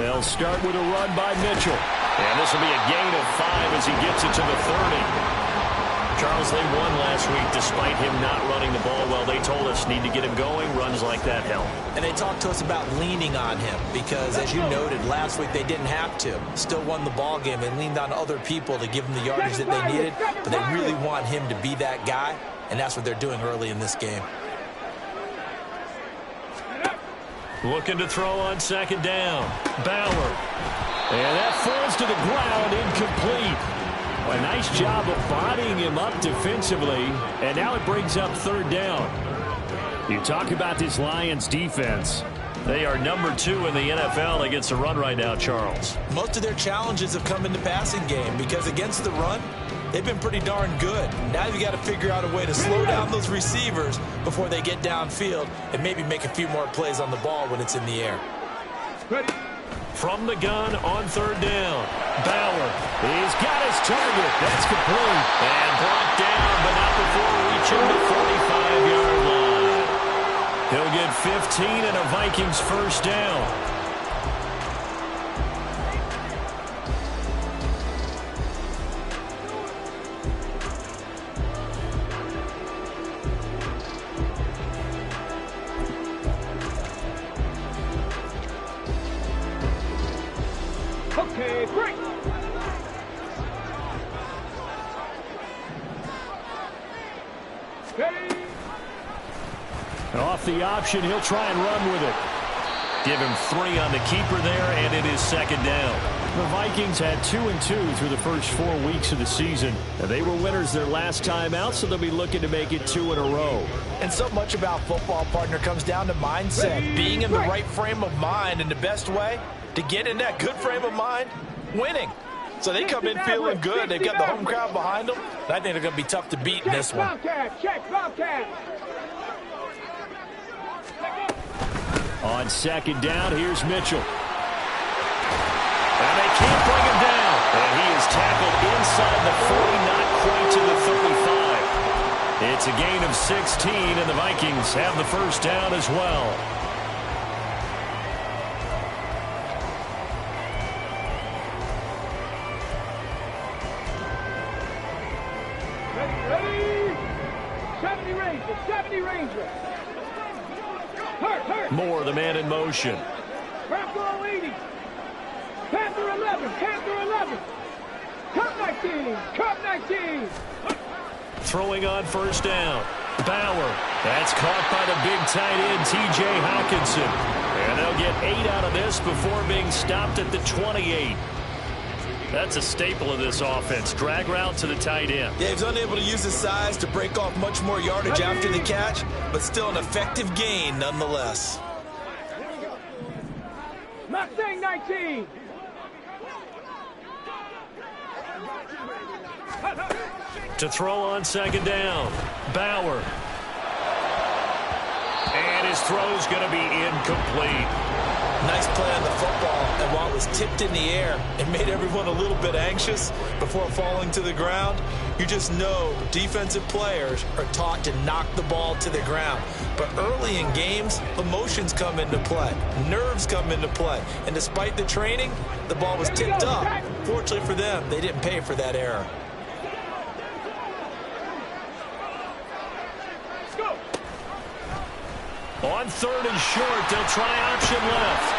They'll start with a run by Mitchell. And this will be a gain of 5 as he gets it to the 30. Charles, they won last week despite him not running the ball well. They told us need to get him going. Runs like that help. And they talked to us about leaning on him because, as you noted, last week they didn't have to. Still won the ball game. They leaned on other people to give them the yardage that they needed. But they really want him to be that guy, and that's what they're doing early in this game. Looking to throw on second down. Bauer. And that falls to the ground, incomplete. A nice job of bodying him up defensively, and now it brings up third down. You talk about this Lions defense. They are number 2 in the NFL against the run right now, Charles. Most of their challenges have come in the passing game because against the run, they've been pretty darn good. Now you've got to figure out a way to slow down those receivers before they get downfield and maybe make a few more plays on the ball when it's in the air. Ready. From the gun on third down. Bauer. He's got his target. That's complete. And brought down, but not before reaching the 45-yard line. He'll get 15 and a Vikings first down. Okay, great. Off the option, he'll try and run with it. Give him 3 on the keeper there, and it is second down. The Vikings had 2-2 through the first 4 weeks of the season. They were winners their last time out, so they'll be looking to make it 2 in a row. And so much about football, partner, comes down to mindset. Being in the right frame of mind, and the best way to get in that good frame of mind, winning. So they come in feeling good. They've got the home crowd behind them. And I think they're going to be tough to beat in this one. Check, Bobcat. On second down, here's Mitchell. And they can't bring him down. And he is tackled inside the 40, not quite to the 35. It's a gain of 16, and the Vikings have the first down as well. Ready. 70 Ranger. Hurt. Moore, the man in motion. Panther 80. Panther 11. Cup 19. Throwing on first down. Bauer. That's caught by the big tight end, T.J. Hockenson. And they'll get 8 out of this before being stopped at the 28. That's a staple of this offense. Drag route to the tight end. Yeah, he's unable to use his size to break off much more yardage after the catch, but still an effective gain nonetheless. Mustang 19. To throw on second down. Bauer. And his throw's going to be incomplete. Nice play on the football, and while it was tipped in the air, it made everyone a little bit anxious before falling to the ground. You just know defensive players are taught to knock the ball to the ground. But early in games, emotions come into play. Nerves come into play. And despite the training, the ball was tipped up. Fortunately for them, they didn't pay for that error. On third and short, they'll try option left.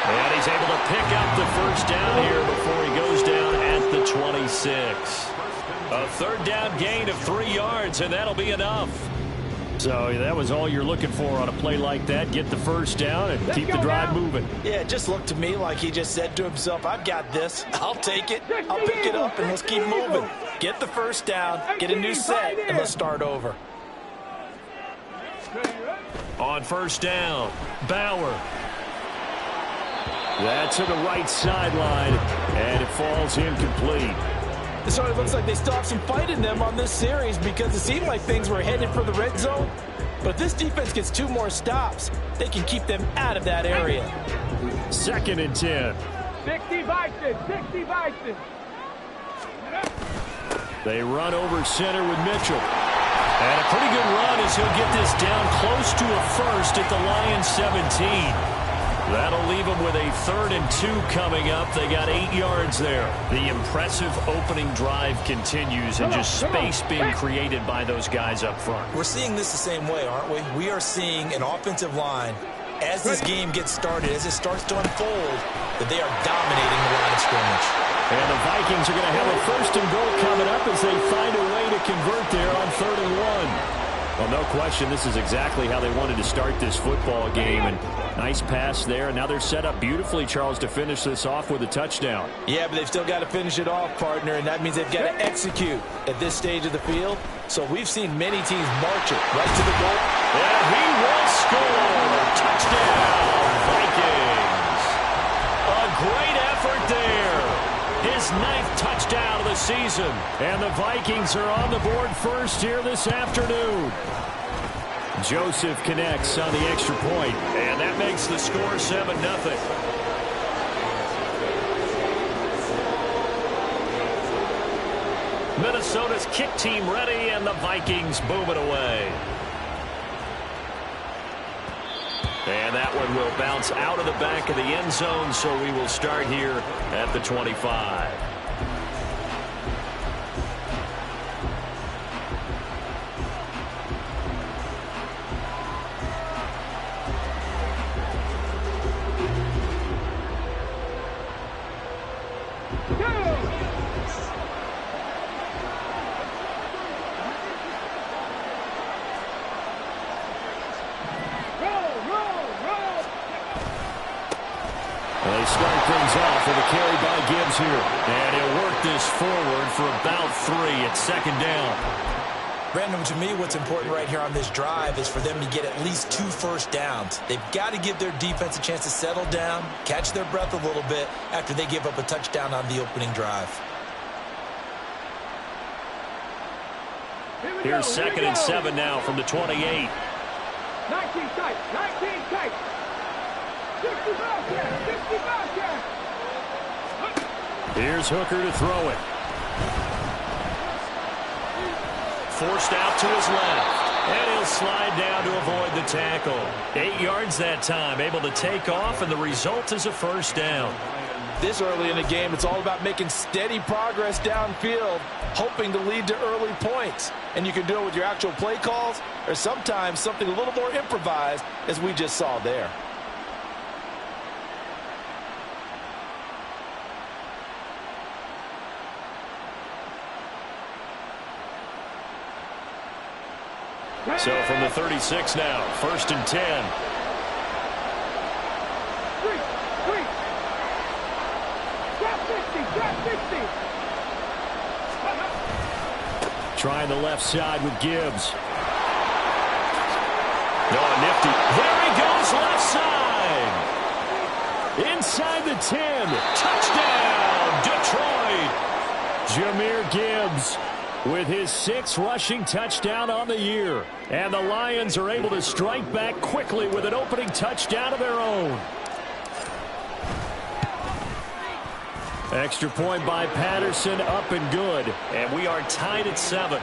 And he's able to pick up the first down here before he goes down at the 26. A third down gain of 3 yards, and that'll be enough. So that was all you're looking for on a play like that. Get the first down and keep the drive moving. Yeah, it just looked to me like he just said to himself, I've got this. I'll take it. I'll pick it up, and let's keep moving. Get the first down, get a new set, and let's start over. On first down, Bauer. That's to the right sideline, and it falls incomplete. So it looks like they still have some fight in them on this series because it seemed like things were headed for the red zone. But if this defense gets 2 more stops, they can keep them out of that area. 2nd and 10. 60 Bison. They run over center with Mitchell. And a pretty good run as he'll get this down close to a first at the Lions 17. That'll leave them with a 3rd and 2 coming up. They got 8 yards there. The impressive opening drive continues and just space being created by those guys up front. We're seeing this the same way, aren't we? We are seeing an offensive line, as this game gets started, as it starts to unfold, that they are dominating the line of scrimmage. And the Vikings are going to have a 1st and goal coming up as they find a way to convert there on 3rd and 1. Well, no question, this is exactly how they wanted to start this football game. And nice pass there. And now they're set up beautifully, Charles, to finish this off with a touchdown. Yeah, but they've still got to finish it off, partner, and that means they've got to execute at this stage of the field. So we've seen many teams march it right to the goal. And he will score. Touchdown, Vikings. A great effort there. His 9th touchdown of the season. And the Vikings are on the board first here this afternoon. Joseph connects on the extra point. And that makes the score 7-0. Minnesota's kick team ready, and the Vikings boom it away. And that one will bounce out of the back of the end zone, so we will start here at the 25. They start things off with a carry by Gibbs here. And he'll work this forward for about 3 at 2nd down. Brandon, to me, what's important right here on this drive is for them to get at least 2 first downs. They've got to give their defense a chance to settle down, catch their breath a little bit after they give up a touchdown on the opening drive. Here's 2nd and 7 now from the 28. 19 tight, 19 tight. 65 yards, 65 yards. Here's Hooker to throw it. Forced out to his left. And he'll slide down to avoid the tackle. 8 yards that time, able to take off, and the result is a 1st down. This early in the game, it's all about making steady progress downfield, hoping to lead to early points. And you can do it with your actual play calls, or sometimes something a little more improvised, as we just saw there. So from the 36 now, 1st and 10. Trying the left side with Gibbs. Oh, nifty. There he goes, left side. Inside the 10. Touchdown, Detroit. Jahmyr Gibbs with his 6th rushing touchdown on the year. And the Lions are able to strike back quickly with an opening touchdown of their own. Extra point by Patterson, up and good. And we are tied at 7.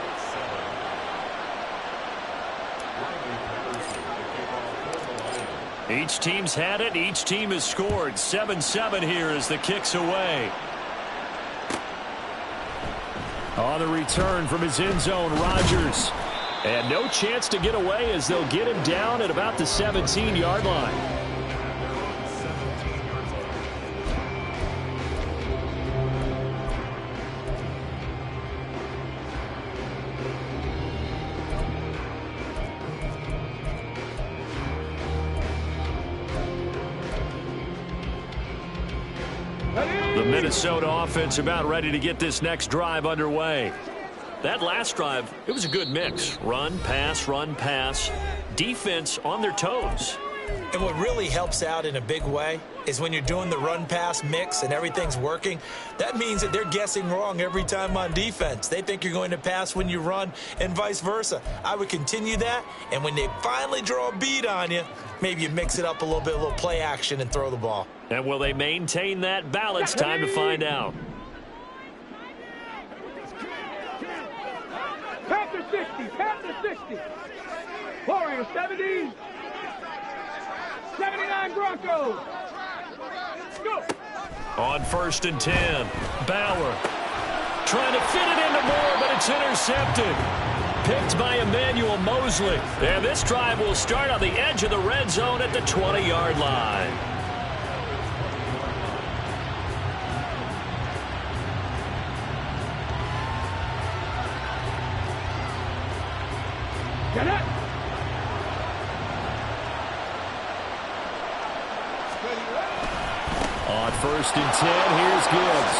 Each team's had it. Each team has scored. 7-7 here as the kick's away. On the return from his end zone, Rodgers. And no chance to get away as they'll get him down at about the 17-yard line. The Minnesota offense about ready to get this next drive underway. That last drive, it was a good mix. Run, pass, defense on their toes. And what really helps out in a big way is when you're doing the run-pass mix and everything's working, that means that they're guessing wrong every time on defense. They think you're going to pass when you run and vice versa. I would continue that, and when they finally draw a beat on you, maybe you mix it up a little bit, a little play action, and throw the ball. And will they maintain that balance? Time to find out. Panther 60, Panther 60. Warrior 70. 79 Broncos. Go. On 1st and 10, Bauer trying to fit it into Moore, but it's intercepted. Picked by Emmanuel Mosley. And this drive will start on the edge of the red zone at the 20-yard line. Get it. On 1st and 10, here's Gibbs.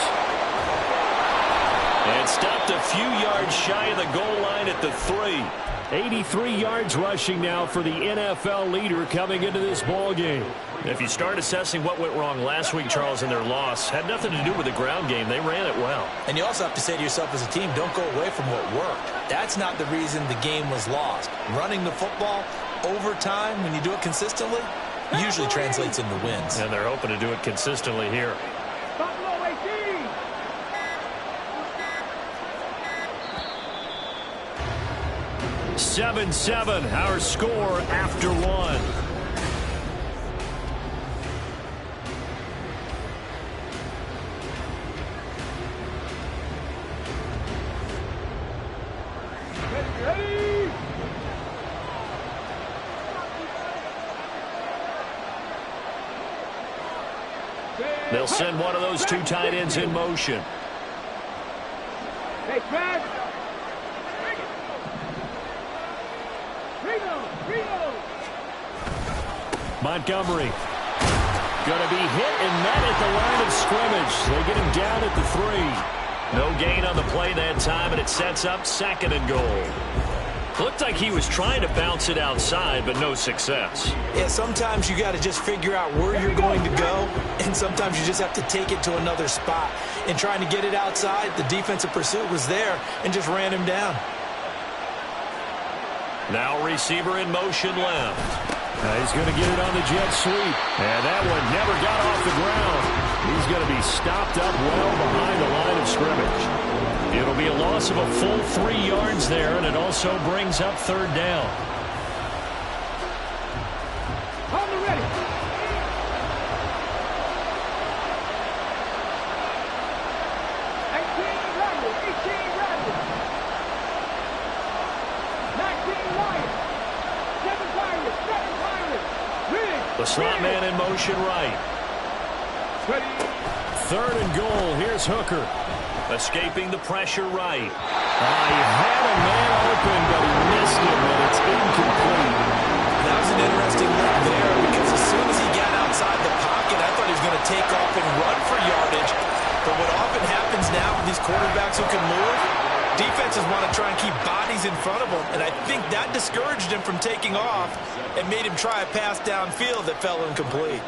And stopped a few yards shy of the goal line at the 3. 83 yards rushing now for the NFL leader coming into this ball game. If you start assessing what went wrong last week, Charles, in their loss, had nothing to do with the ground game. They ran it well. And you also have to say to yourself as a team, don't go away from what worked. That's not the reason the game was lost. Running the football over time, when you do it consistently, usually translates into wins. And they're hoping to do it consistently here. Buffalo 18. (7-7), our score after 1. Ready. They'll send one of those two tight ends in motion. Hey, Brad. Reno. Montgomery going to be hit and met at the line of scrimmage. They get him down at the 3. No gain on the play that time, and it sets up 2nd and goal. Looked like he was trying to bounce it outside, but no success. Yeah, sometimes you got to just figure out where you're going to go, and sometimes you just have to take it to another spot. In trying to get it outside, the defensive pursuit was there and just ran him down. Now receiver in motion left. He's going to get it on the jet sweep. And that one never got off the ground. He's going to be stopped up well behind the line of scrimmage. It'll be a loss of a full 3 yards there, and it also brings up 3rd down. On the ready. The slot man in motion right. 3rd and goal. Here's Hooker. Escaping the pressure right. He had a man open, but he missed him, and it's incomplete. That was an interesting look there because as soon as he got outside the pocket, I thought he was going to take off and run for yardage. But what often happens now with these quarterbacks who can move, defenses want to try and keep bodies in front of them, and I think that discouraged him from taking off and made him try a pass downfield that fell incomplete.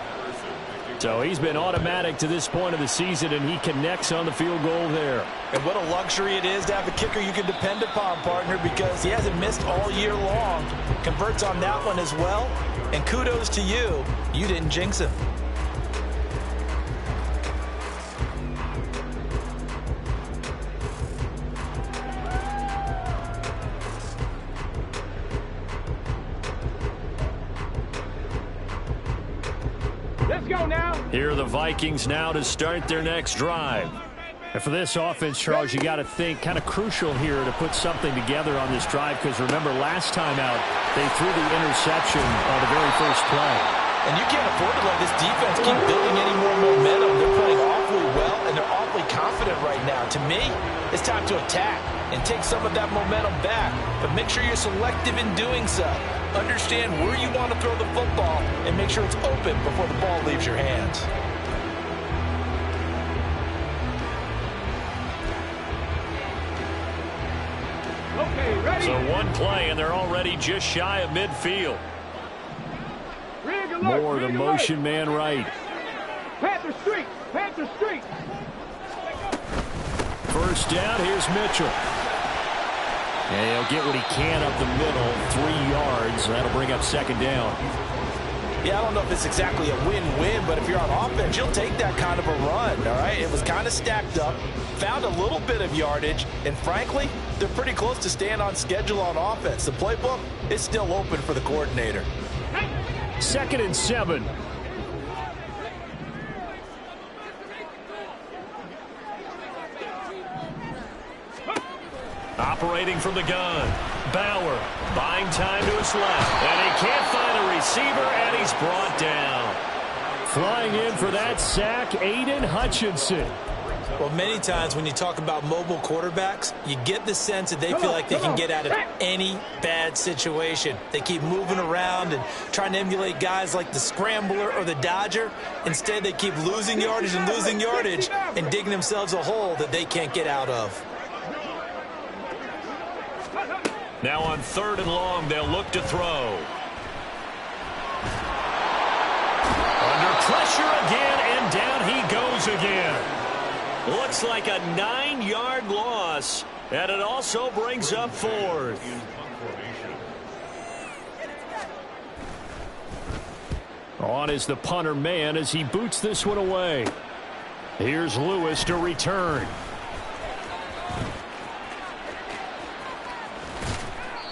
So he's been automatic to this point of the season, and he connects on the field goal there. And what a luxury it is to have a kicker you can depend upon, partner, because he hasn't missed all year long. Converts on that one as well, and kudos to you. You didn't jinx him. Let's go now. Here are the Vikings now to start their next drive. And for this offense, Charles, you got to think kind of crucial here to put something together on this drive, because remember last time out they threw the interception on the very first play. And you can't afford to let this defense keep building any more momentum. They're playing awfully well, and they're awfully confident right now. To me, it's time to attack and take some of that momentum back. But make sure you're selective in doing so. Understand where you want to throw the football and make sure it's open before the ball leaves your hands. Okay, ready. So one play, and they're already just shy of midfield. Rig alert, Moore, the rig motion alert. man right. Panther Street. Panther Street. First down, here's Mitchell. And he'll get what he can up the middle, 3 yards. That'll bring up 2nd down. Yeah, I don't know if it's exactly a win-win, but if you're on offense, you'll take that kind of a run, all right? It was kind of stacked up, found a little bit of yardage, and frankly, they're pretty close to staying on schedule on offense. The playbook is still open for the coordinator. 2nd and 7. Operating from the gun. Bauer buying time to his left. And he can't find a receiver, and he's brought down. Flying in for that sack, Aiden Hutchinson. Well, many times when you talk about mobile quarterbacks, you get the sense that they feel like they can get out of any bad situation. They keep moving around and trying to emulate guys like the Scrambler or the Dodger. Instead, they keep losing yardage and digging themselves a hole that they can't get out of. Now on 3rd and long, they'll look to throw. Under pressure again, and down he goes again. Looks like a 9-yard loss, and it also brings up 4th. On is the punter man as he boots this one away. Here's Lewis to return.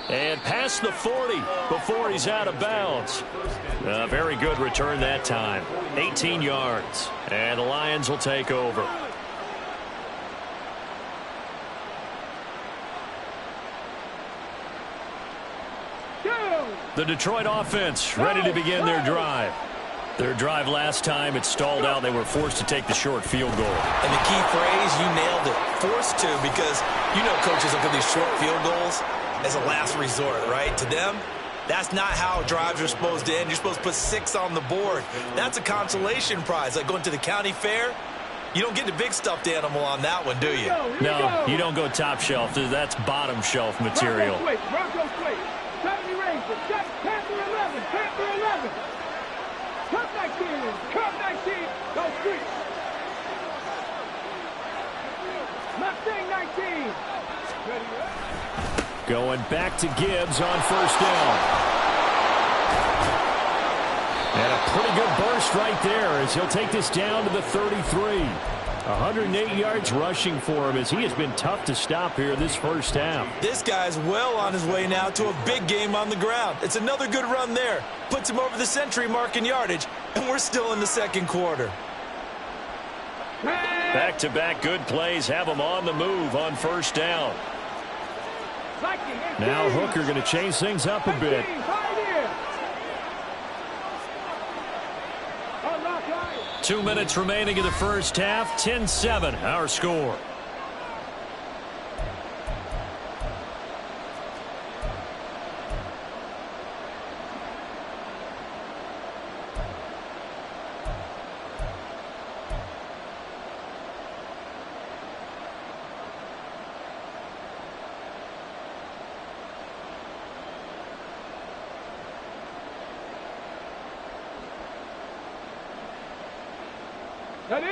And past the 40 before he's out of bounds. A very good return that time. 18 yards. And the Lions will take over. The Detroit offense ready to begin their drive. Their drive last time, it stalled out. They were forced to take the short field goal. And the key phrase, you nailed it. Forced to, because you know coaches look at these short field goals as a last resort, right? To them, that's not how drives are supposed to end. You're supposed to put 6 on the board. That's a consolation prize, like going to the county fair. You don't get the big stuffed animal on that one, do you? No, you don't go top shelf. That's bottom shelf material. Broncos switch. 70 Rangers. Panther 11. Panther 11. Cup 19. Cup 19. Go Streets. Mustang 19. Ready. Going back to Gibbs on 1st down. And a pretty good burst right there as he'll take this down to the 33. 108 yards rushing for him as he has been tough to stop here this first half. This guy's well on his way now to a big game on the ground. It's another good run there. Puts him over the century mark in yardage, and we're still in the 2nd quarter. Back-to-back good plays have him on the move on 1st down. Now Hooker going to change things up a bit. 2 minutes remaining in the first half. 10-7 our score.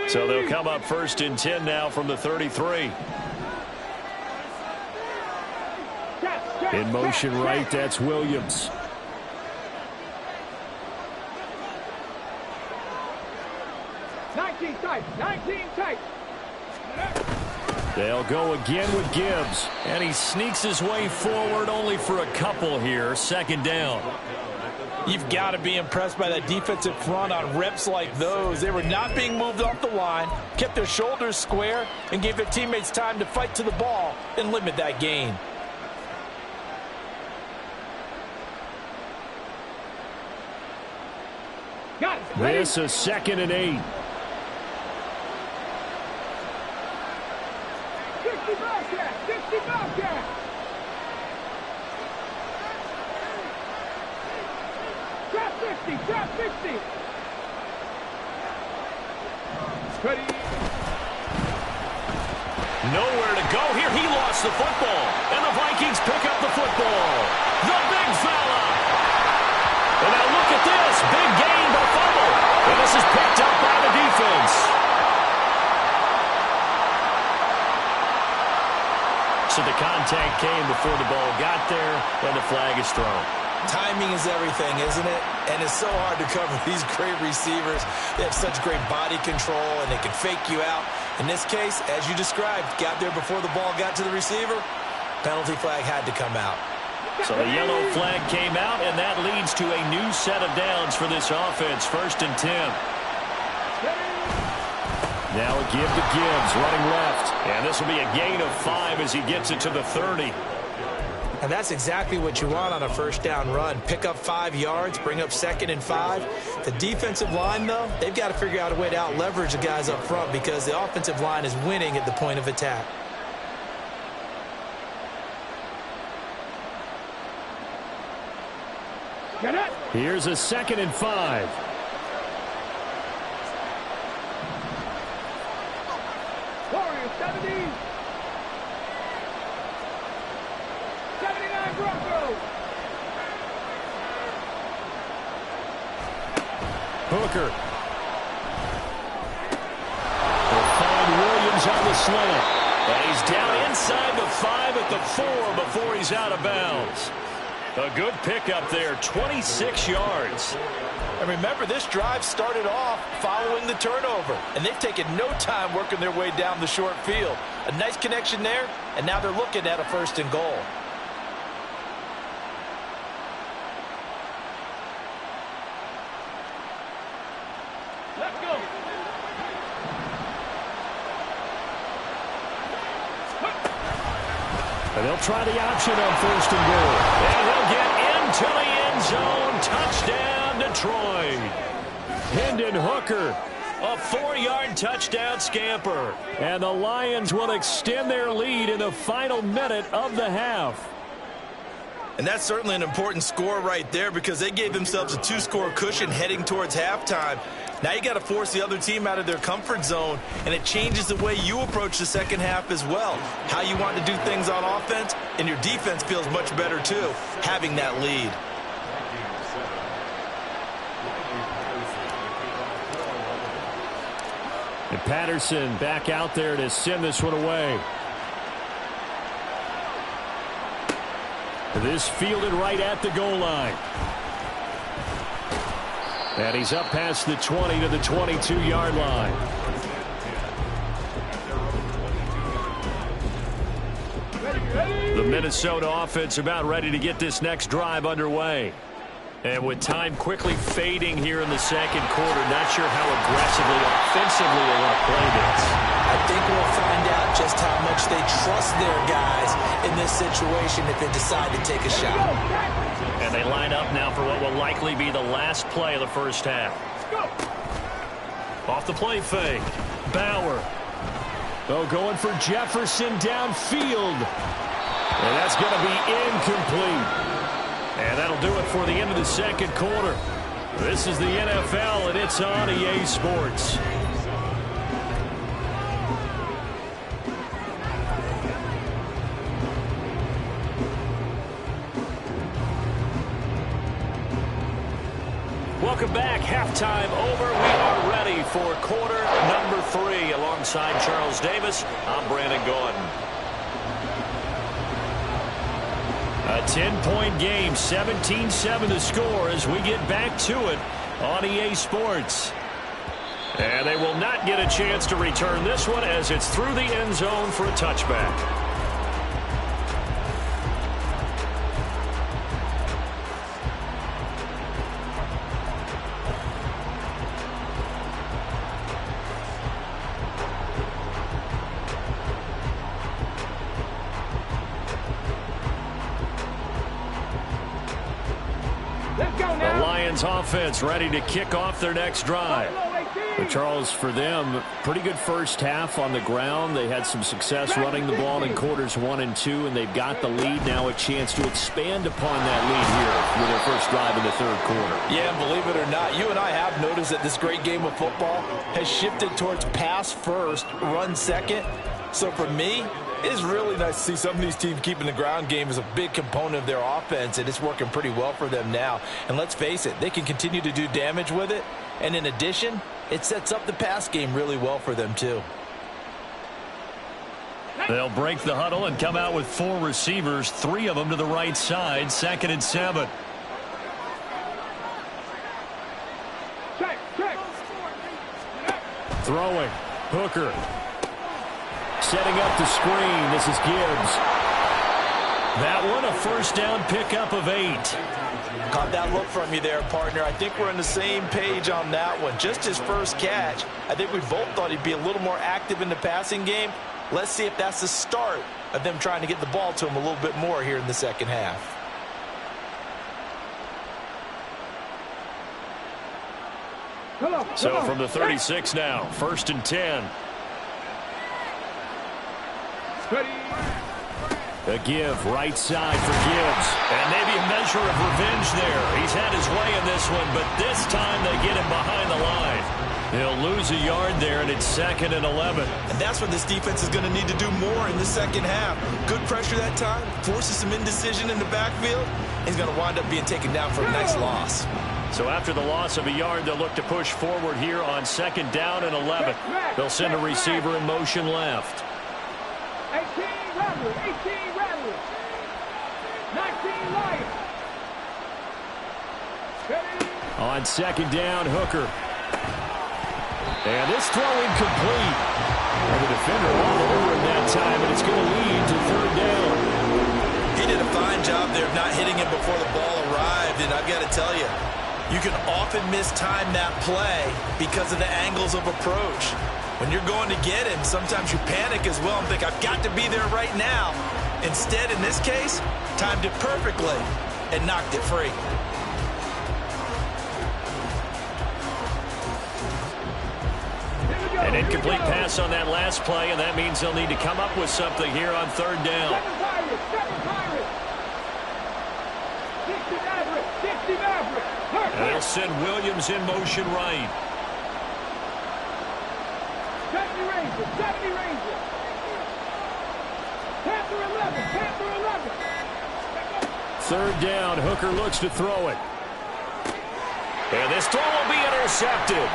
So they'll come up 1st and 10 now from the 33. In motion right, that's Williams. They'll go again with Gibbs. And he sneaks his way forward only for a couple here. 2nd down. You've got to be impressed by that defensive front on reps like those. They were not being moved off the line, kept their shoulders square, and gave their teammates time to fight to the ball and limit that gain. This is 2nd and 8. 60 Bobcat! 60 Bobcat! Trap 50! Trap 50! Ready? Nowhere to go here. He lost the football. And the Vikings pick up the football. The big fella. And now look at this. Big gain by fumble. And this is picked up by the defense. So the contact came before the ball got there, and the flag is thrown. Timing is everything, isn't it? And it's so hard to cover these great receivers. They have such great body control, and they can fake you out. In this case, as you described, got there before the ball got to the receiver. Penalty flag had to come out. So the yellow flag came out, and that leads to a new set of downs for this offense. 1st and 10. Now a give to Gibbs, running left. And this will be a gain of 5 as he gets it to the 30. And that's exactly what you want on a 1st down run. Pick up 5 yards, bring up 2nd and 5. The defensive line, though, they've got to figure out a way to out-leverage the guys up front because the offensive line is winning at the point of attack. Here's a 2nd and 5. Warriors 70. 79 Broncos. Hooker. They'll find Williams on the slant. And he's down inside the 5 at the 4 before he's out of bounds. A good pickup there, 26 yards. And remember, this drive started off following the turnover, and they've taken no time working their way down the short field. A nice connection there, and now they're looking at a 1st and goal. Let's go. And they'll try the option on 1st and goal. And he'll get into the end zone. Touchdown, Detroit. Hendon Hooker, a 4-yard touchdown scamper. And the Lions will extend their lead in the final minute of the half. And that's certainly an important score right there because they gave themselves a 2-score cushion heading towards halftime. Now you got to force the other team out of their comfort zone, and it changes the way you approach the second half as well. How you want to do things on offense, and your defense feels much better too, having that lead. And Patterson back out there to send this one away. This fielded right at the goal line. And he's up past the 20 to the 22-yard line. The Minnesota offense about ready to get this next drive underway. And with time quickly fading here in the 2nd quarter, not sure how aggressively, offensively they want to play this. I think we'll find out just how much they trust their guys in this situation if they decide to take a shot. And they line up now for what will likely be the last play of the 1st half. Off the play fake. Bauer. Oh, going for Jefferson downfield. And that's going to be incomplete. And that'll do it for the end of the 2nd quarter. This is the NFL, and it's on EA Sports. Welcome back. Halftime over. We are ready for quarter number 3. Alongside Charles Davis, I'm Brandon Gaudin. A 10-point game, 17-7 the score as we get back to it on EA Sports. And they will not get a chance to return this one as it's through the end zone for a touchback. The Lions offense ready to kick off their next drive. But Charles, for them, pretty good 1st half on the ground. They had some success running the ball in quarters 1 and 2, and they've got the lead now, a chance to expand upon that lead here with their 1st drive in the 3rd quarter. Yeah, and believe it or not, you and I have noticed that this great game of football has shifted towards pass first, run second. So for me, it is really nice to see some of these teams keeping the ground game as a big component of their offense, and it's working pretty well for them now. And let's face it, they can continue to do damage with it. And in addition, it sets up the pass game really well for them too. They'll break the huddle and come out with 4 receivers, 3 of them to the right side, 2nd and 7. Throwing. Hooker. Setting up the screen. This is Gibbs. That one, a first down pickup of 8. Caught that look from you there, partner. I think we're on the same page on that one. Just his first catch. I think we both thought he'd be a little more active in the passing game. Let's see if that's the start of them trying to get the ball to him a little bit more here in the second half. So from the 36 now, 1st and 10. A give right side for Gibbs. And maybe a measure of revenge there. He's had his way in this one, but this time they get him behind the line. He'll lose a yard there, and it's 2nd and 11. And that's what this defense is going to need to do more in the second half. Good pressure that time, forces some indecision in the backfield. He's going to wind up being taken down for a nice loss. So after the loss of a yard, they'll look to push forward here on 2nd down and 11. They'll send a receiver in motion left. 18 Rattler, 18 Rattler, 19 Lions. On 2nd down, Hooker. And this throw incomplete. And the defender all over him that time, and it's going to lead to 3rd down. He did a fine job there of not hitting him before the ball arrived, and I've got to tell you, you can often mistime that play because of the angles of approach. When you're going to get him, sometimes you panic as well and think, I've got to be there right now. Instead, in this case, timed it perfectly and knocked it free. An incomplete pass on that last play, and that means they'll need to come up with something here on 3rd down. And they'll send Williams in motion right. 70 Rangers, 70 Rangers. Panther 11, Panther 11. 3rd down, Hooker looks to throw it. And this throw will be intercepted.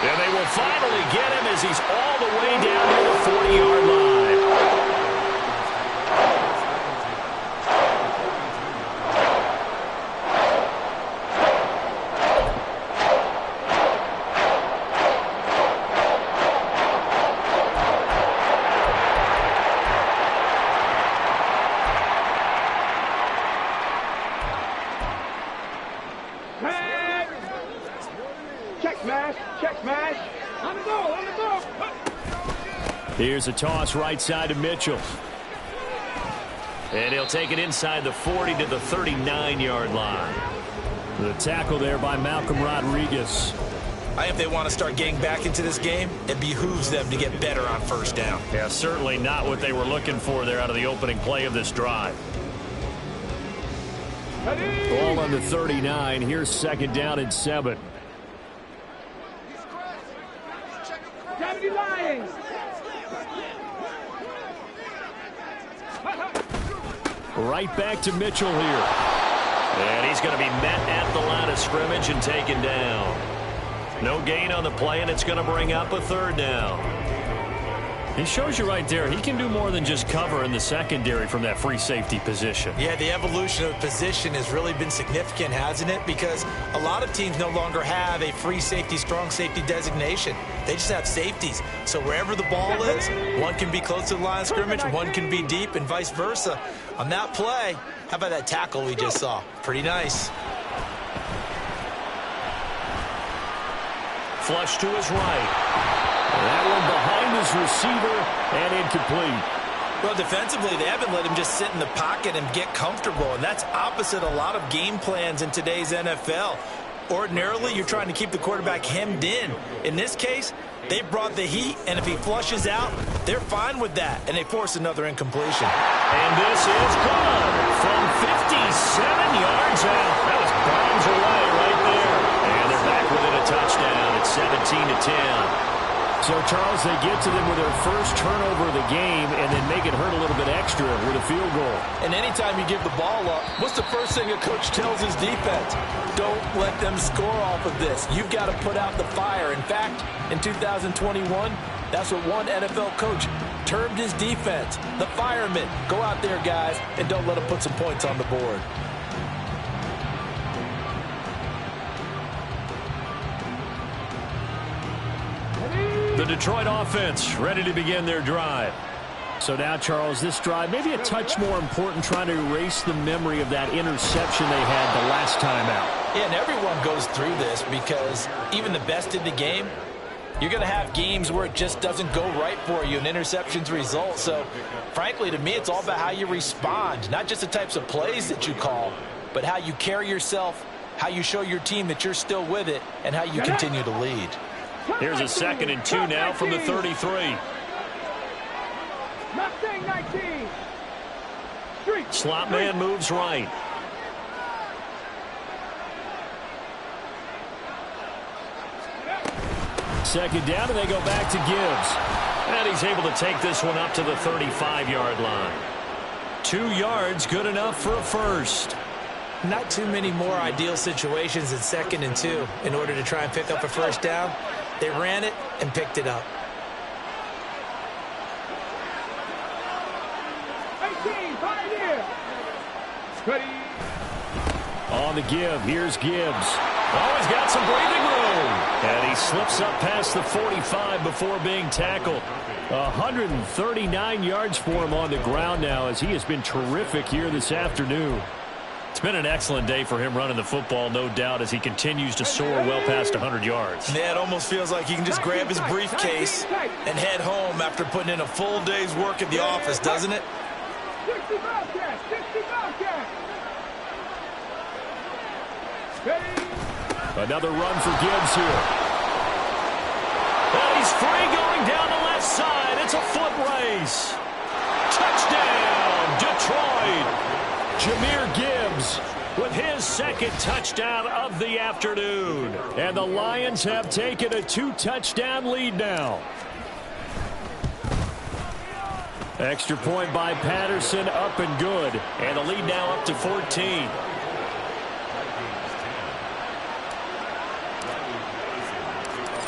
And they will finally get him as he's all the way down to the 40-yard line. Here's a toss right side to Mitchell. And he'll take it inside the 40 to the 39-yard line. The tackle there by Malcolm Rodriguez. If they want to start getting back into this game, it behooves them to get better on 1st down. Yeah, certainly not what they were looking for there out of the opening play of this drive. Ball on the 39. Here's 2nd down and 7. 70 Lions. Right back to Mitchell here. And he's going to be met at the line of scrimmage and taken down. No gain on the play, and it's going to bring up a 3rd down. He shows you right there, he can do more than just cover in the secondary from that free safety position. Yeah, the evolution of position has really been significant, hasn't it? Because a lot of teams no longer have a free safety, strong safety designation. They just have safeties. So wherever the ball is, one can be close to the line of scrimmage, one can be deep, and vice versa. On that play, how about that tackle we just saw? Pretty nice. Flush to his right. That one behind his receiver and incomplete. Well, defensively, they haven't let him just sit in the pocket and get comfortable, and that's opposite a lot of game plans in today's NFL. Ordinarily, you're trying to keep the quarterback hemmed in. In this case, they brought the heat, and if he flushes out, they're fine with that, and they force another incompletion. And this is good from 57 yards out. That was bombs away right there. And they're back within a touchdown at 17-10. So, Charles, they get to them with their first turnover of the game and then make it hurt a little bit extra with a field goal. And anytime you give the ball up, what's the first thing a coach tells his defense? Don't let them score off of this. You've got to put out the fire. In fact, in 2021, that's what one NFL coach termed his defense, the firemen. Go out there, guys, and don't let them put some points on the board. The Detroit offense ready to begin their drive. So now, Charles, this drive maybe a touch more important, trying to erase the memory of that interception they had the last time out. Yeah, and everyone goes through this because even the best in the game, you're going to have games where it just doesn't go right for you, and interceptions result. So, frankly, to me, it's all about how you respond, not just the types of plays that you call, but how you carry yourself, how you show your team that you're still with it, and how you continue to lead. Here's a 2nd and 2 now from the 33. Mustang 19. Street. Slot man moves right. Second down, and they go back to Gibbs. And he's able to take this one up to the 35-yard line. 2 yards, good enough for a first. Not too many more ideal situations in 2nd and 2 in order to try and pick up a first down. They ran it and picked it up. 18, Pioneer. Ready. On the give, here's Gibbs. Oh, he's got some breathing room. And he slips up past the 45 before being tackled. 139 yards for him on the ground now, as he has been terrific here this afternoon. It's been an excellent day for him running the football, no doubt, as he continues to soar well past 100 yards. Yeah, it almost feels like he can just grab his briefcase and head home after putting in a full day's work at the office, doesn't it? 60 Bobcats, 60 Bobcats. Ready. Another run for Gibbs here. And he's free going down the left side. It's a foot race. Touchdown, Detroit. Jahmyr Gibbs with his 2nd touchdown of the afternoon. And the Lions have taken a 2-touchdown lead now. Extra point by Patterson, up and good. And the lead now up to 14.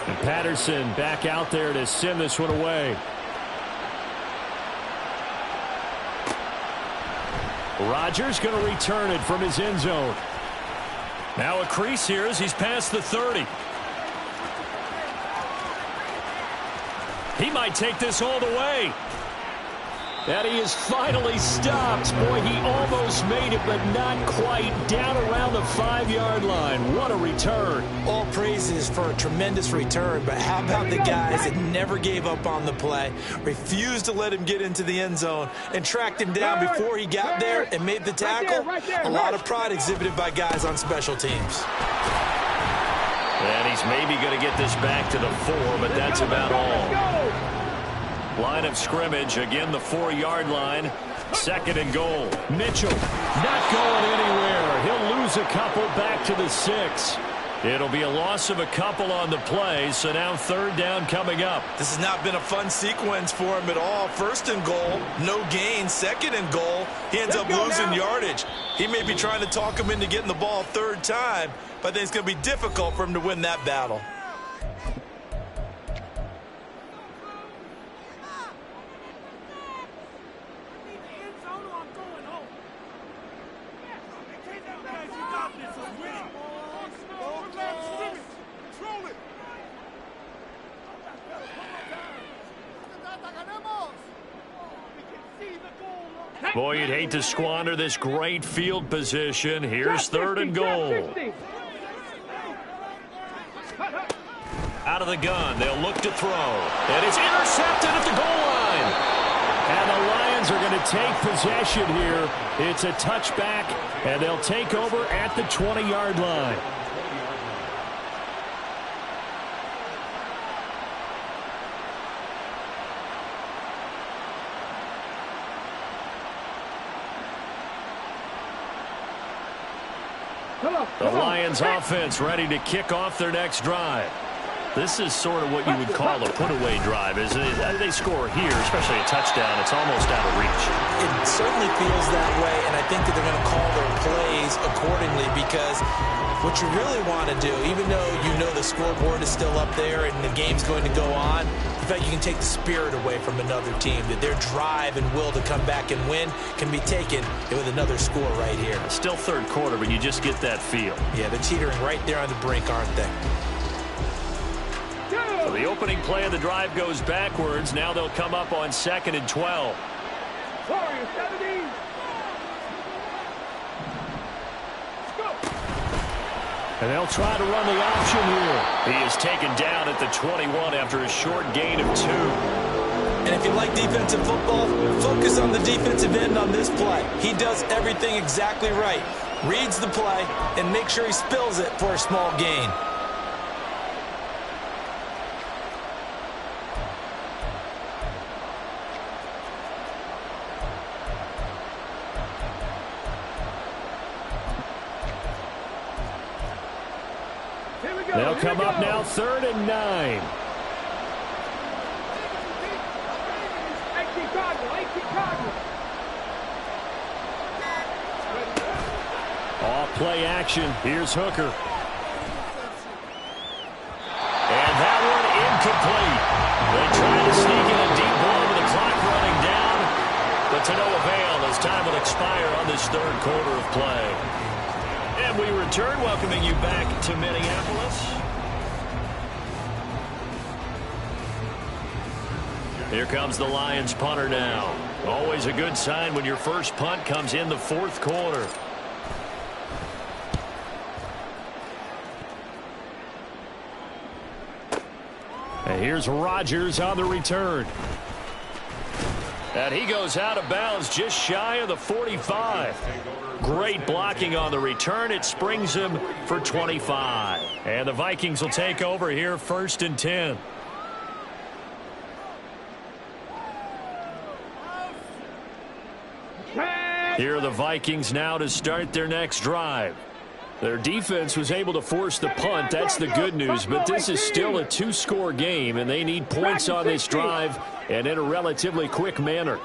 And Patterson back out there to send this one away. Rodgers going to return it from his end zone. Now a crease here as he's past the 30. He might take this all the way. And he is finally stopped. Boy, he almost made it, but not quite. Down around the 5-yard line. What a return. All praises for a tremendous return, but how about the guys that never gave up on the play, refused to let him get into the end zone, and tracked him down before he got there and made the tackle? A lot of pride exhibited by guys on special teams. And he's maybe going to get this back to the 4, but that's about all. Line of scrimmage, again the 4-yard line. 2nd and goal. Mitchell not going anywhere. He'll lose a couple back to the 6. It'll be a loss of a couple on the play, so now 3rd down coming up. This has not been a fun sequence for him at all. 1st and goal, no gain. 2nd and goal, he ends up losing yardage. He may be trying to talk him into getting the ball 3rd time, but I think it's going to be difficult for him to win that battle. Boy, you'd hate to squander this great field position. Here's 3rd and goal. Out of the gun, they'll look to throw. And it's intercepted at the goal line. And the Lions are going to take possession here. It's a touchback, and they'll take over at the 20-yard line. The Lions offense ready to kick off their next drive. This is sort of what you would call a put-away drive. As they score here, especially a touchdown, it's almost out of reach. It certainly feels that way, and I think that they're going to call their plays accordingly, because what you really want to do, even though you know the scoreboard is still up there and the game's going to go on, in fact, you can take the spirit away from another team, that their drive and will to come back and win can be taken with another score right here. Still 3rd quarter, but you just get that feel. Yeah, they're teetering right there on the brink, aren't they? Well, the opening play of the drive goes backwards. Now they'll come up on 2nd and 12. Warriors 17. And they'll try to run the option here. He is taken down at the 21 after a short gain of 2. And if you like defensive football, focus on the defensive end on this play. He does everything exactly right. Reads the play and makes sure he spills it for a small gain. They'll come up now 3rd and 9. 18 Cardinals. Off play action. Here's Hooker. And that one incomplete. They try to sneak in a deep ball with the clock running down, but to no avail as time will expire on this 3rd quarter of play. And we return, welcoming you back to Minneapolis. Here comes the Lions punter now. Always a good sign when your first punt comes in the 4th quarter. And here's Rodgers on the return. And he goes out of bounds just shy of the 45. Great blocking on the return. It springs him for 25. And the Vikings will take over here 1st and 10. Here are the Vikings now to start their next drive. Their defense was able to force the punt. That's the good news. But this is still a 2-score game, and they need points on this drive and in a relatively quick manner.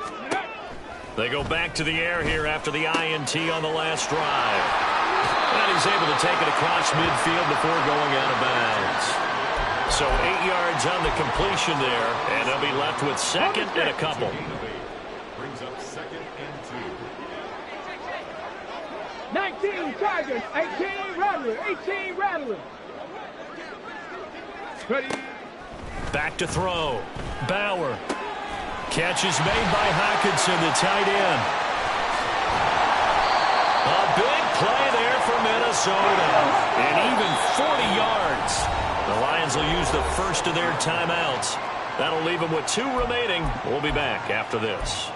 They go back to the air here after the INT on the last drive. And he's able to take it across midfield before going out of bounds. So 8 yards on the completion there, and they'll be left with 2nd and a couple. Brings up 2nd and 2. 19 Tigers, 18 Rattlers, 18 Rattlers. Ready. Back to throw. Bauer. Catch is made by Hockenson, the tight end. A big play there for Minnesota. And even 40 yards. The Lions will use the first of their timeouts. That'll leave them with 2 remaining. We'll be back after this.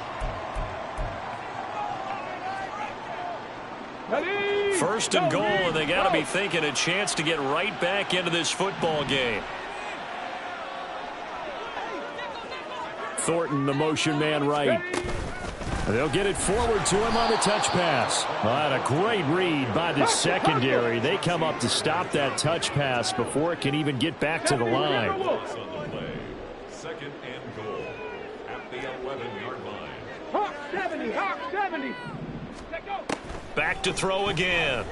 Ready. 1st and goal, and they got to be thinking a chance to get right back into this football game. Thornton, the motion man right. They'll get it forward to him on the touch pass. Well, that a great read by the secondary. They come up to stop that touch pass before it can even get back to the line. 2nd and goal at the 11-yard line. Hawk 70, Hawk 70. Let go. Back to throw again.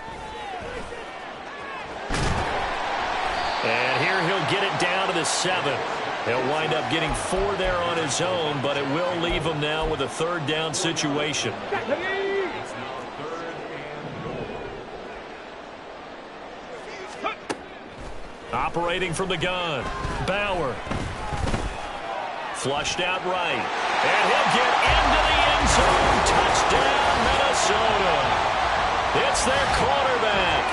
And here he'll get it down to the 7. He'll wind up getting 4 there on his own, but it will leave him now with a 3rd down situation. It's now 3rd and goal. Operating from the gun. Bauer. Flushed out right. And he'll get into the end zone. Touchdown, Minnesota. It's their quarterback.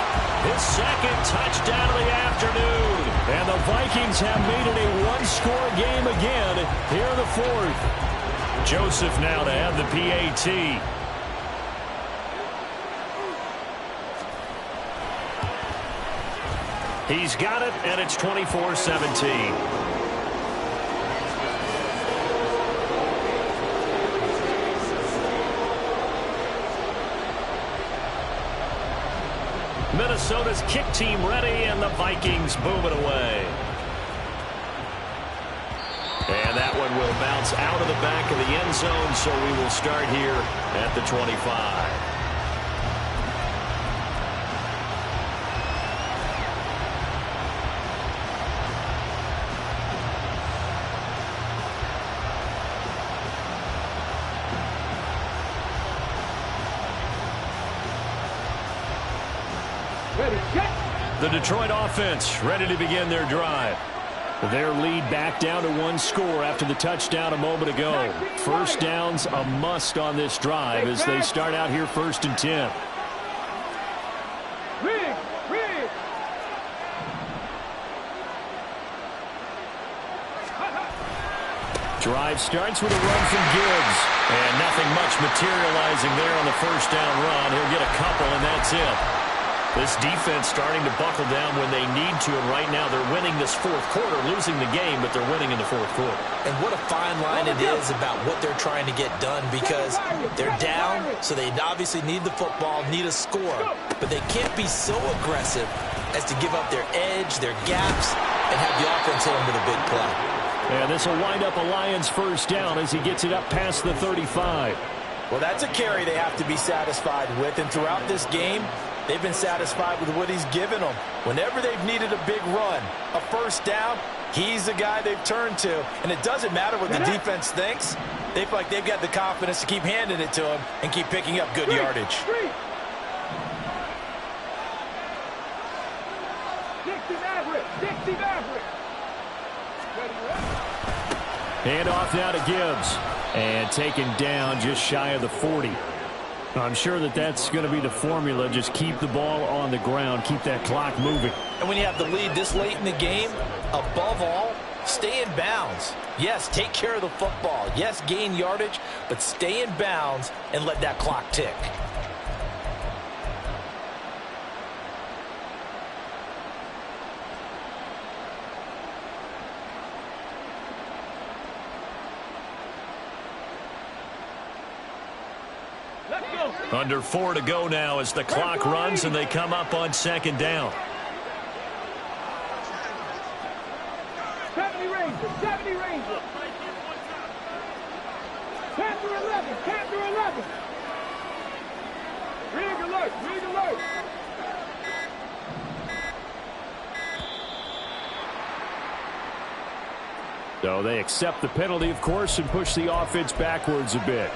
His 2nd touchdown of the afternoon. And the Vikings have made it a 1-score game again here in the 4th. Joseph now to have the PAT. He's got it, and it's 24-17. Minnesota's kick team ready, and the Vikings boom it away. And that one will bounce out of the back of the end zone, so we will start here at the 25. The Detroit offense ready to begin their drive. Their lead back down to one score after the touchdown a moment ago. First down's a must on this drive as they start out here 1st and 10. Drive starts with a run from Gibbs. And nothing much materializing there on the first down run. He'll get a couple, and that's it. This defense starting to buckle down when they need to, and right now they're winning this fourth quarter, losing the game, but they're winning in the fourth quarter. And what a fine line it is about what they're trying to get done, because they're down, so they obviously need the football, need a score, but they can't be so aggressive as to give up their edge, their gaps, and have the offense hit them with a big play. And this will wind up a Lions first down as he gets it up past the 35. Well, that's a carry they have to be satisfied with, and throughout this game, they've been satisfied with what he's given them. Whenever they've needed a big run, a first down, he's the guy they've turned to. And it doesn't matter what the defense thinks. They feel like they've got the confidence to keep handing it to him and keep picking up good yardage. 60 average. Hand off now to Gibbs. And taken down just shy of the 40. I'm sure that that's going to be the formula. Just keep the ball on the ground. Keep that clock moving. And when you have the lead this late in the game, above all, stay in bounds. Yes, take care of the football. Yes, gain yardage, but stay in bounds and let that clock tick. Under 4 to go now as the clock runs and they come up on 2nd down. 70 Rangers, 70 Rangers. Panther 11, Panther 11. Rig alert, rig alert. So they accept the penalty, of course, and push the offense backwards a bit.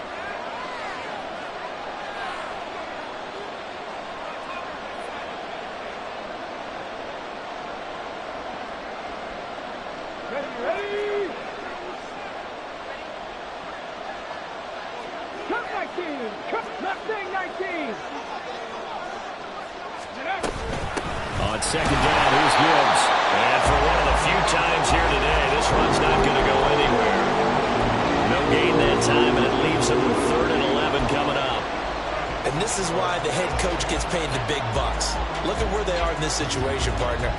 On 2nd down, here's Gibbs. And for one of the few times here today, this run's not going to go anywhere. No gain that time, and it leaves them with 3rd and 11 coming up. And this is why the head coach gets paid the big bucks. Look at where they are in this situation, partner.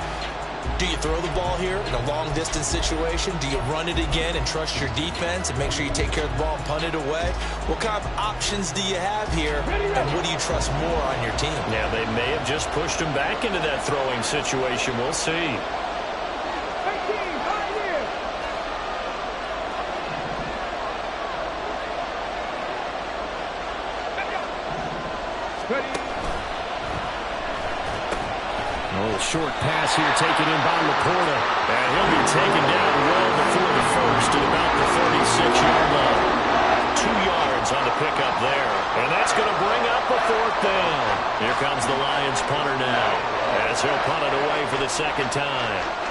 Do you throw the ball here in a long-distance situation? Do you run it again and trust your defense and make sure you take care of the ball and punt it away? What kind of options do you have here, and what do you trust more on your team? Yeah, they may have just pushed him back into that throwing situation. We'll see. Short pass here taken in by Laporta. And he'll be taken down well before the first at about the 36-yard line. 2 yards on the pickup there. And that's going to bring up a 4th down. Here comes the Lions punter now as he'll punt it away for the 2nd time.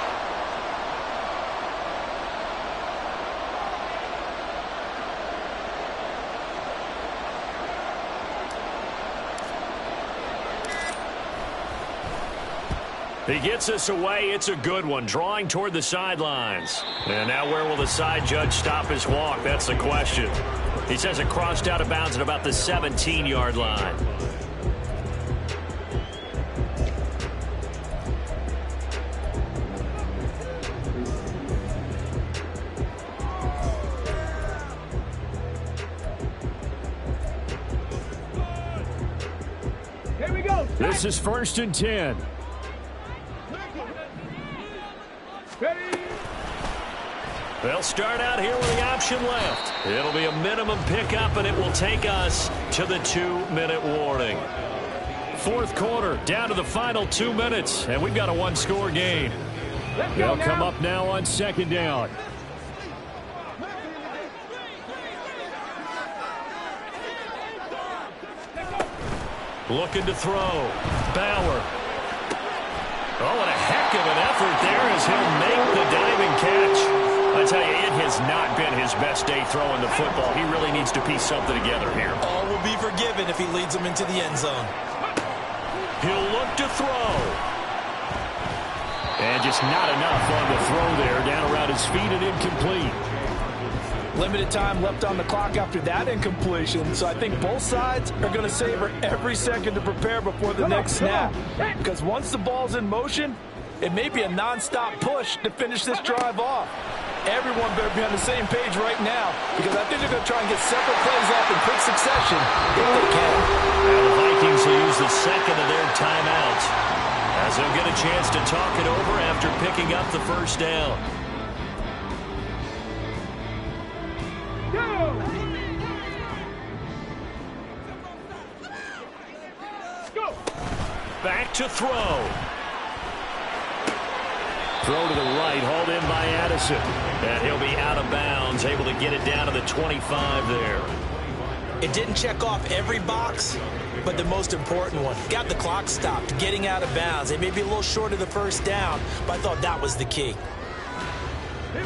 He gets us away. It's a good one. Drawing toward the sidelines. And now where will the side judge stop his walk? That's the question. He says it crossed out of bounds at about the 17-yard line. Here we go. This is 1st and 10. They'll start out here with the option left. It'll be a minimum pickup, and it will take us to the 2-minute warning. 4th quarter, down to the final 2 minutes, and we've got a 1-score game. They'll come up now on 2nd down. Looking to throw. Bauer. Oh, and a heck of an effort there as he'll make the diving catch. I tell you, it has not been his best day throwing the football. He really needs to piece something together here. All will be forgiven if he leads them into the end zone. He'll look to throw. And just not enough on the throw there. Down around his feet and incomplete. Limited time left on the clock after that incompletion, so I think both sides are going to savor every second to prepare before the next snap. Because once the ball's in motion, it may be a non-stop push to finish this drive off. Everyone better be on the same page right now, because I think they're going to try and get several plays off in quick succession if they can. Now the Vikings will use the second of their timeouts, as they'll get a chance to talk it over after picking up the first down. Go! Back to throw. Throw to the right, hauled in by Addison. And he'll be out of bounds, able to get it down to the 25 there. It didn't check off every box, but the most important one. Got the clock stopped, getting out of bounds. They may be a little short of the first down, but I thought that was the key.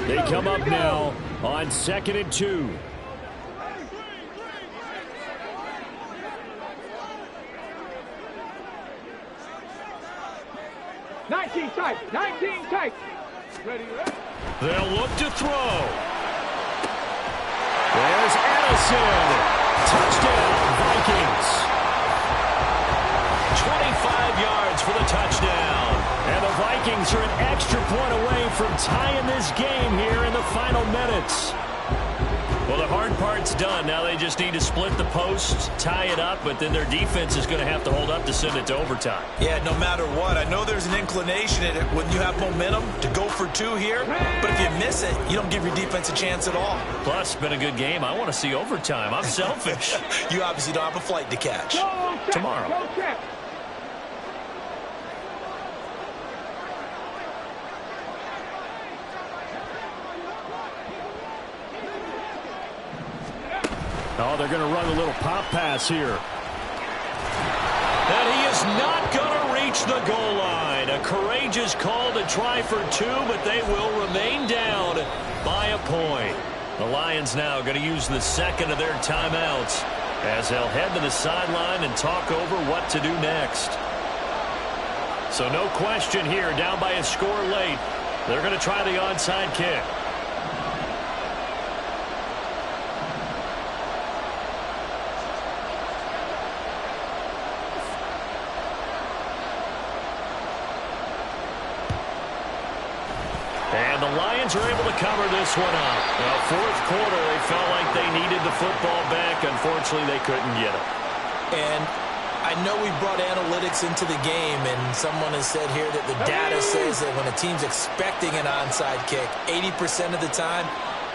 They come up now on 2nd and 2. Nineteen tight. 19 tight. Ready, ready. They'll look to throw. There's Addison. Touchdown, Vikings. 25 yards for the touchdown. And the Vikings are an extra point away from tying this game here in the final minutes. Well, the hard part's done. Now they just need to split the posts, tie it up, but then their defense is going to have to hold up to send it to overtime. Yeah, no matter what. I know there's an inclination in it when you have momentum to go for two here, but if you miss it, you don't give your defense a chance at all. Plus, it's been a good game. I want to see overtime. I'm selfish. You obviously don't have a flight to catch. Go check. Tomorrow. Go check. Oh, they're going to run a little pop pass here. And he is not going to reach the goal line. A courageous call to try for two, but they will remain down by a point. The Lions now going to use the second of their timeouts as they'll head to the sideline and talk over what to do next. So no question here, down by a score late. They're going to try the onside kick. And the Lions are able to cover this one up. Well, fourth quarter, they felt like they needed the football back. Unfortunately, they couldn't get it. And I know we brought analytics into the game, and someone has said here that the data says that when a team's expecting an onside kick, 80% of the time,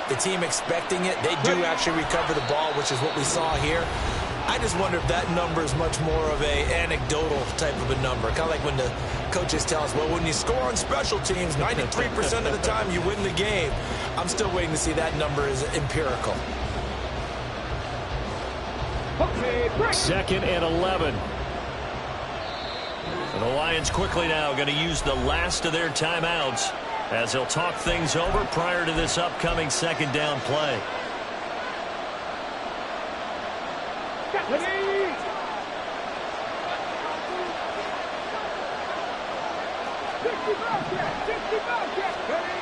the team expecting it, they do actually recover the ball, which is what we saw here. I just wonder if that number is much more of a anecdotal type of a number. Kind of like when the coaches tell us, well, when you score on special teams, 93% of the time you win the game. I'm still waiting to see that number is empirical. Okay, break. 2nd and 11. And the Lions quickly now going to use the last of their timeouts as they'll talk things over prior to this upcoming second down play. Ready. 60 ball check. Ready.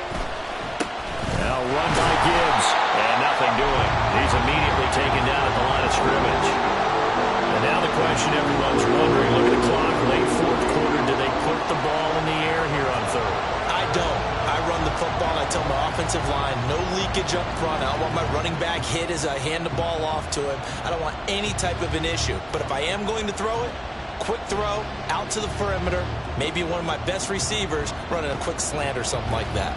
Now run by Gibbs, and nothing doing. He's immediately taken down at the line of scrimmage. And now the question everyone's wondering, look at the clock, late fourth quarter, do they put the ball in the air here on third? I don't. I run the football, and I tell my offensive line, no leakage up front. I don't want my running back hit as I hand the ball off to him. I don't want any type of an issue. But if I am going to throw it, quick throw, out to the perimeter, maybe one of my best receivers running a quick slant or something like that.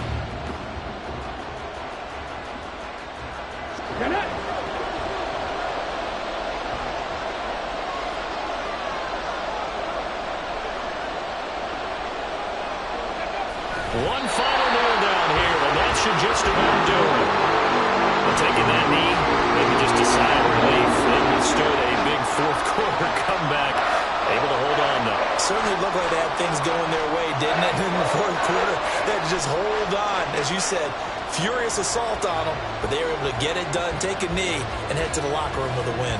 One final kneel down here, and that should just about do it. Well, taking that knee, maybe just a sigh of relief. They withstood a big fourth quarter comeback, able to hold on though. Certainly looked like they had things going their way, didn't it? In the fourth quarter, they had to just hold on. As you said, Furious assault on them, but they were able to get it done, take a knee, and head to the locker room with a win.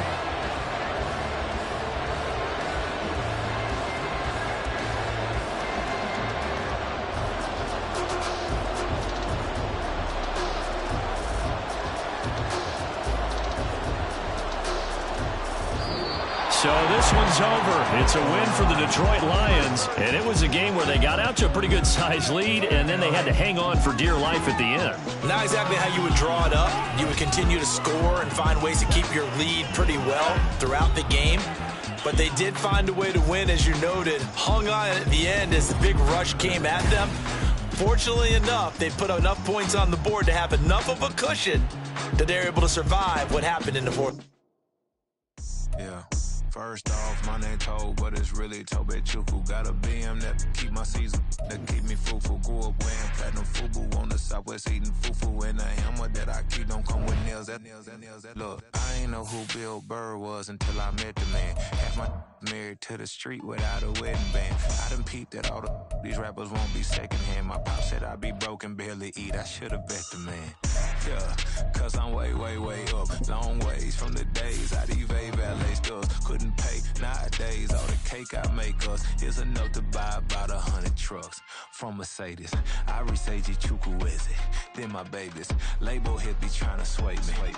So this one's over. It's a win for the Detroit Lions, and it was a game where they got out to a pretty good-sized lead, and then they had to hang on for dear life at the end. Not exactly how you would draw it up. You would continue to score and find ways to keep your lead pretty well throughout the game. But they did find a way to win, as you noted. Hung on at the end as the big rush came at them. Fortunately enough, they put enough points on the board to have enough of a cushion that they're able to survive what happened in the fourth. Yeah. First off, my name Tobe, but it's really Tobe Chuku. Got a BM that keep my season, that keep me fruitful. Grew up wearing platinum FUBU on the Southwest eating fufu. And the hammer that I keep don't come with nails. Look, I ain't know who Bill Burr was until I met the man. Had my married to the street without a wedding band. I done peeped that all these rappers won't be secondhand. My pop said I'd be broke and barely eat. I should've bet the man. Yeah, cause I'm way, way, way up. Long ways from the days I evade valet stores. Couldn't pay nowadays. All the cake I make us is enough to buy about 100 trucks from Mercedes. I resage Chukwueze, then my babies. Label hit be trying to sway me,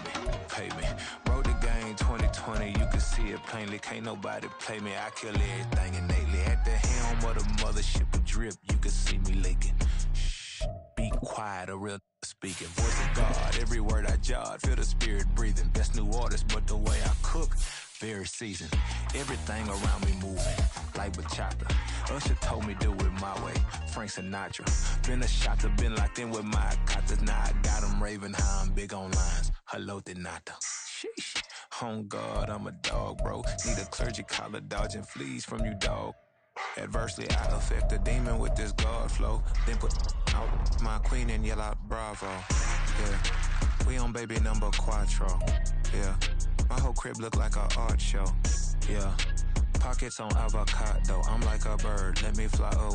pay me. Wrote the game 2020, you can see it plainly. Can't nobody play me. I kill everything innately. At the helm of the mothership with drip, you can see me leaking. Shh, be quiet, a real speaking. Voice of God, every word I jot, feel the spirit breathing. Best new artist, but the way I cook, very seasoned. Everything around me moving, like bachata. Usher told me do it my way, Frank Sinatra. Been a shotter, been locked in with my katas. Now I got them raving how I'm big on lines. Hello, Denata. Sheesh. On God, I'm a dog, bro. Need a clergy collar, dodging fleas from you, dog. Adversely, I affect the demon with this God flow. Then put out my queen and yell out bravo. Yeah, we on baby number quattro. Yeah, my whole crib look like a art show. Yeah, pockets on avocado. I'm like a bird, let me fly away.